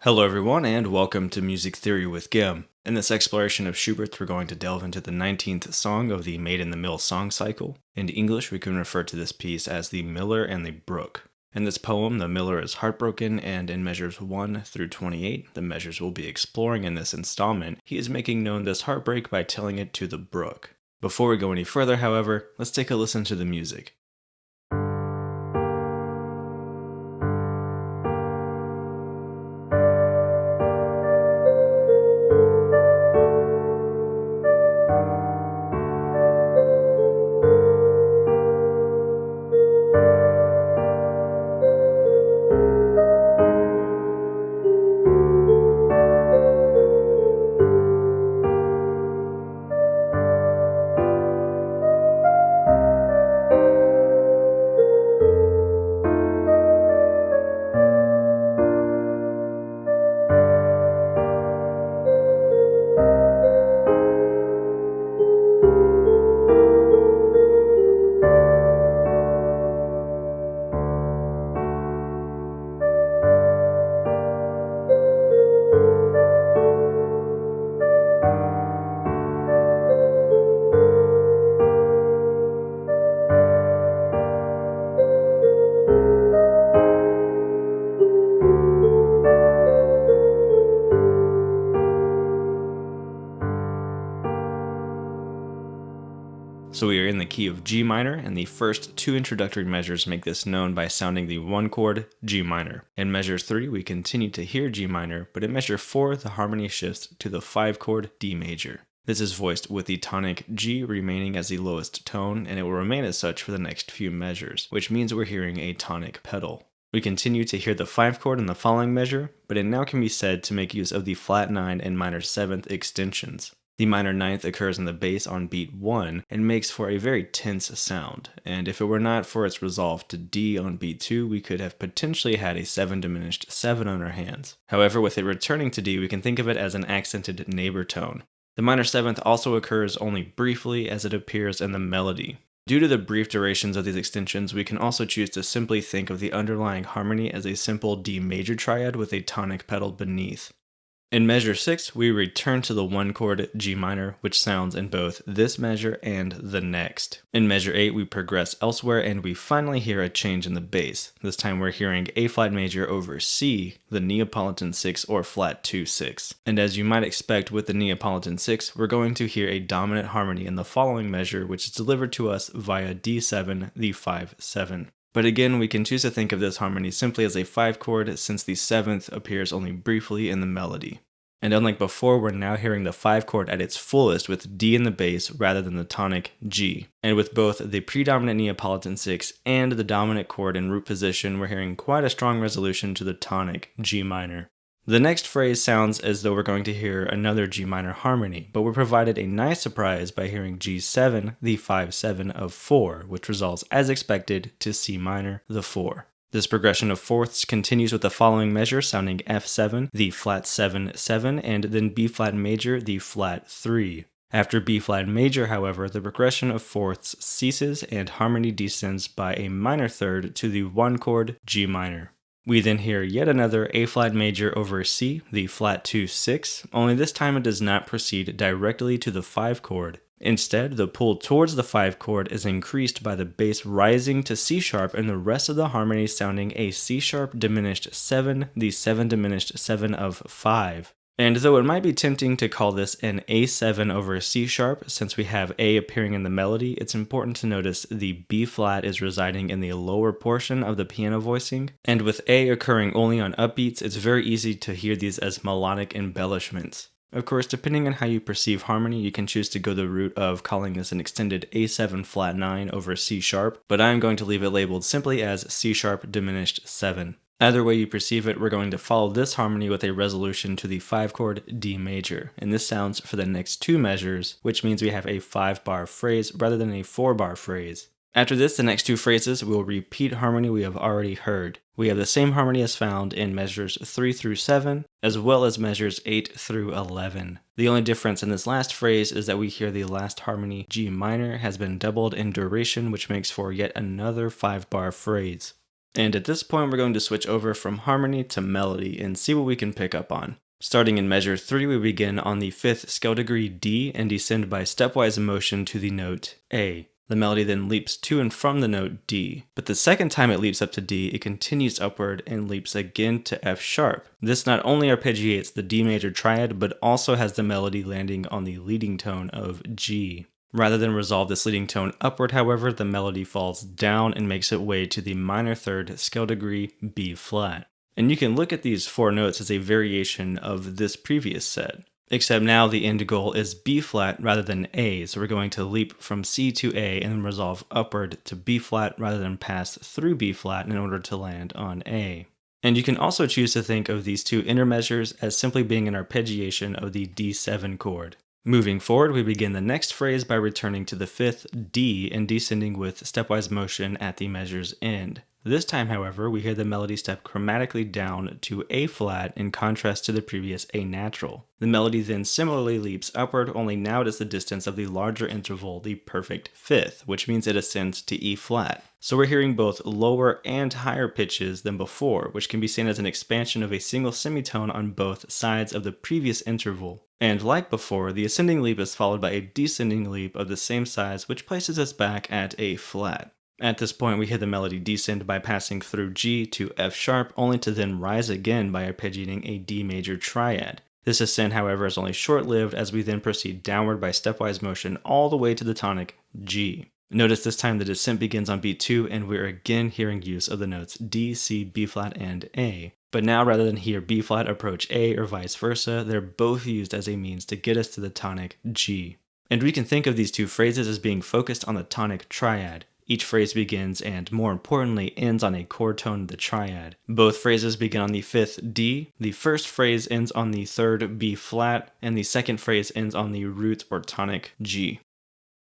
Hello everyone and welcome to Music Theory with GUIM. In this exploration of Schubert, we're going to delve into the 19th song of the Maid-in-the-Mill song cycle. In English, we can refer to this piece as the Miller and the Brook. In this poem, the miller is heartbroken, and in measures 1 through 28, the measures we'll be exploring in this installment, he is making known this heartbreak by telling it to the brook. Before we go any further, however, let's take a listen to the music. So we are in the key of G minor, and the first two introductory measures make this known by sounding the 1 chord G minor. In measure 3, we continue to hear G minor, but in measure 4, the harmony shifts to the 5 chord D major. This is voiced with the tonic G remaining as the lowest tone, and it will remain as such for the next few measures, which means we're hearing a tonic pedal. We continue to hear the 5 chord in the following measure, but it now can be said to make use of the flat 9 and minor 7th extensions. The minor 9th occurs in the bass on beat 1 and makes for a very tense sound, and if it were not for its resolve to D on beat 2, we could have potentially had a 7 diminished 7 on our hands. However, with it returning to D, we can think of it as an accented neighbor tone. The minor 7th also occurs only briefly as it appears in the melody. Due to the brief durations of these extensions, we can also choose to simply think of the underlying harmony as a simple D major triad with a tonic pedal beneath. In measure 6, we return to the 1 chord G minor, which sounds in both this measure and the next. In measure 8, we progress elsewhere and we finally hear a change in the bass. This time we're hearing A flat major over C, the Neapolitan 6 or flat 2-6. And as you might expect with the Neapolitan 6, we're going to hear a dominant harmony in the following measure, which is delivered to us via D7, the 5-7. But again, we can choose to think of this harmony simply as a 5 chord since the 7th appears only briefly in the melody. And unlike before, we're now hearing the 5 chord at its fullest with D in the bass rather than the tonic G. And with both the predominant Neapolitan 6 and the dominant chord in root position, we're hearing quite a strong resolution to the tonic G minor. The next phrase sounds as though we're going to hear another G minor harmony, but we're provided a nice surprise by hearing G7, the 5-7 of 4, which resolves as expected to C minor, the 4. This progression of fourths continues with the following measure sounding F7, the flat 7-7, and then B flat major, the flat 3. After B flat major, however, the progression of fourths ceases and harmony descends by a minor third to the 1 chord G minor. We then hear yet another A flat major over C, the flat 2-6, only this time it does not proceed directly to the 5 chord. Instead, the pull towards the 5 chord is increased by the bass rising to C sharp and the rest of the harmony sounding a C sharp diminished 7, the 7 diminished 7 of 5. And though it might be tempting to call this an A7 over a C sharp, since we have A appearing in the melody, it's important to notice the B flat is residing in the lower portion of the piano voicing, and with A occurring only on upbeats, it's very easy to hear these as melodic embellishments. Of course, depending on how you perceive harmony, you can choose to go the route of calling this an extended A7 flat 9 over C sharp, but I'm going to leave it labeled simply as C sharp diminished 7. Either way you perceive it, we're going to follow this harmony with a resolution to the 5 chord D major, and this sounds for the next 2 measures, which means we have a 5-bar phrase rather than a 4-bar phrase. After this, the next 2 phrases will repeat harmony we have already heard. We have the same harmony as found in measures 3 through 7, as well as measures 8 through 11. The only difference in this last phrase is that we hear the last harmony G minor has been doubled in duration, which makes for yet another 5-bar phrase. And at this point, we're going to switch over from harmony to melody and see what we can pick up on. Starting in measure 3, we begin on the 5th scale degree D and descend by stepwise motion to the note A. The melody then leaps to and from the note D, but the second time it leaps up to D, it continues upward and leaps again to F sharp. This not only arpeggiates the D major triad, but also has the melody landing on the leading tone of G. Rather than resolve this leading tone upward, however, the melody falls down and makes its way to the minor 3rd scale degree B flat. And you can look at these 4 notes as a variation of this previous set. Except now the end goal is B flat rather than A, so we're going to leap from C to A and then resolve upward to B flat rather than pass through B flat in order to land on A. And you can also choose to think of these 2 intermeasures as simply being an arpeggiation of the D7 chord. Moving forward, we begin the next phrase by returning to the 5th D and descending with stepwise motion at the measure's end. This time, however, we hear the melody step chromatically down to A flat in contrast to the previous A natural. The melody then similarly leaps upward, only now it is the distance of the larger interval, the perfect 5th, which means it ascends to E flat. So we're hearing both lower and higher pitches than before, which can be seen as an expansion of a single semitone on both sides of the previous interval. And like before, the ascending leap is followed by a descending leap of the same size, which places us back at A flat. At this point, we hear the melody descend by passing through G to F sharp, only to then rise again by arpeggiating a D major triad. This ascent, however, is only short-lived as we then proceed downward by stepwise motion all the way to the tonic G. Notice this time the descent begins on beat 2, and we're again hearing use of the notes D, C, B flat, and A. But now, rather than hear B flat approach A or vice versa, they're both used as a means to get us to the tonic G. And we can think of these 2 phrases as being focused on the tonic triad. Each phrase begins and, more importantly, ends on a chord tone of the triad. Both phrases begin on the 5th D, the first phrase ends on the 3rd B flat, and the second phrase ends on the root or tonic G.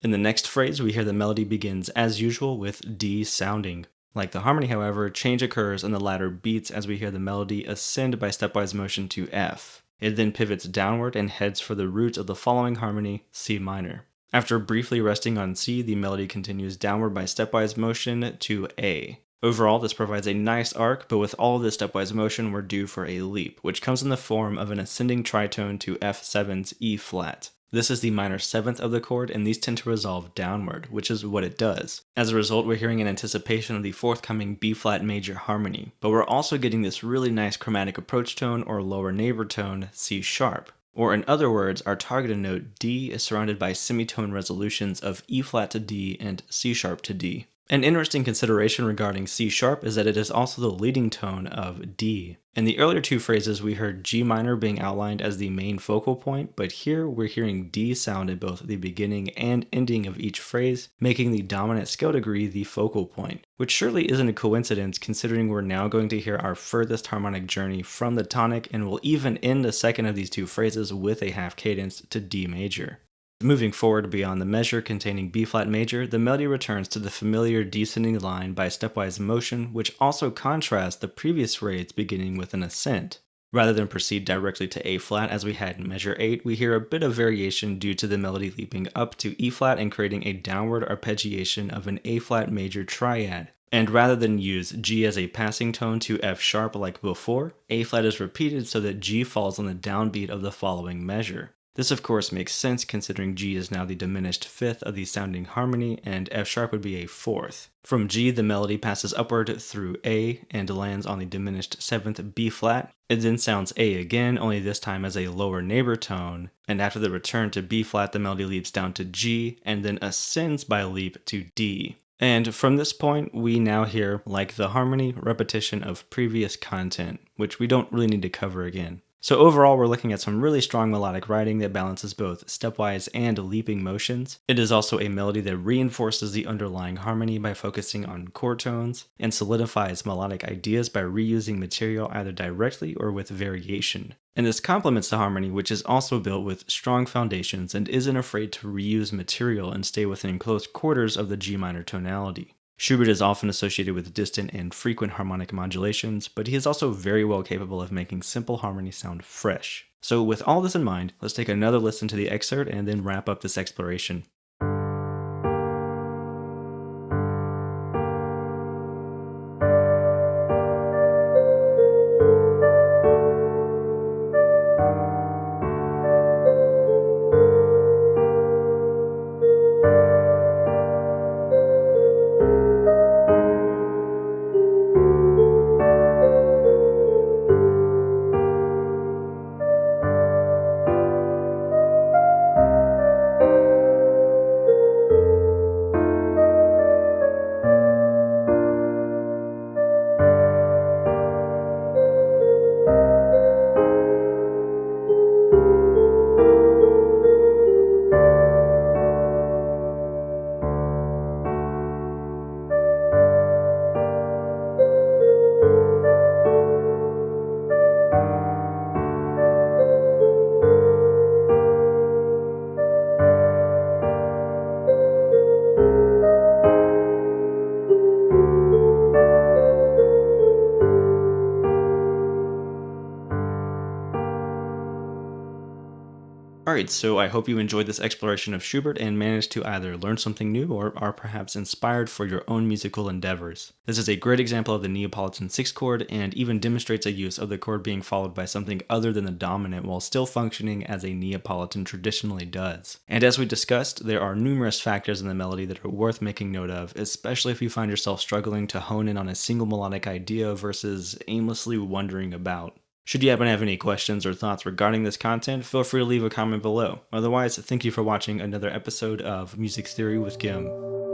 In the next phrase, we hear the melody begins as usual with D sounding. Like the harmony, however, change occurs in the latter beats as we hear the melody ascend by stepwise motion to F. It then pivots downward and heads for the root of the following harmony, C minor. After briefly resting on C, the melody continues downward by stepwise motion to A. Overall, this provides a nice arc, but with all of this stepwise motion, we're due for a leap, which comes in the form of an ascending tritone to F7's E flat. This is the minor 7th of the chord, and these tend to resolve downward, which is what it does. As a result, we're hearing an anticipation of the forthcoming B flat major harmony, but we're also getting this really nice chromatic approach tone or lower neighbor tone, C sharp. Or in other words, our targeted note D is surrounded by semitone resolutions of E flat to D and C sharp to D. An interesting consideration regarding C sharp is that it is also the leading tone of D. In the earlier 2 phrases, we heard G minor being outlined as the main focal point, but here we're hearing D sound in both the beginning and ending of each phrase, making the dominant scale degree the focal point, which surely isn't a coincidence considering we're now going to hear our furthest harmonic journey from the tonic, and we'll even end the second of these 2 phrases with a half cadence to D major. Moving forward beyond the measure containing B flat major, the melody returns to the familiar descending line by stepwise motion, which also contrasts the previous phrase beginning with an ascent. Rather than proceed directly to A flat as we had in measure 8, we hear a bit of variation due to the melody leaping up to E flat and creating a downward arpeggiation of an A flat major triad. And rather than use G as a passing tone to F sharp like before, A flat is repeated so that G falls on the downbeat of the following measure. This of course makes sense considering G is now the diminished 5th of the sounding harmony and F sharp would be a 4th. From G, the melody passes upward through A and lands on the diminished 7th B flat. It then sounds A again, only this time as a lower neighbor tone, and after the return to B flat, the melody leaps down to G and then ascends by leap to D. And from this point, we now hear, like the harmony, repetition of previous content, which we don't really need to cover again. So overall, we're looking at some really strong melodic writing that balances both stepwise and leaping motions. It is also a melody that reinforces the underlying harmony by focusing on chord tones, and solidifies melodic ideas by reusing material either directly or with variation. And this complements the harmony, which is also built with strong foundations and isn't afraid to reuse material and stay within close quarters of the G minor tonality. Schubert is often associated with distant and frequent harmonic modulations, but he is also very well capable of making simple harmony sound fresh. So with all this in mind, let's take another listen to the excerpt and then wrap up this exploration. Alright, so I hope you enjoyed this exploration of Schubert and managed to either learn something new or are perhaps inspired for your own musical endeavors. This is a great example of the Neapolitan 6 chord and even demonstrates a use of the chord being followed by something other than the dominant while still functioning as a Neapolitan traditionally does. And as we discussed, there are numerous factors in the melody that are worth making note of, especially if you find yourself struggling to hone in on a single melodic idea versus aimlessly wandering about. Should you happen to have any questions or thoughts regarding this content, feel free to leave a comment below. Otherwise, thank you for watching another episode of Music Theory with GUIM.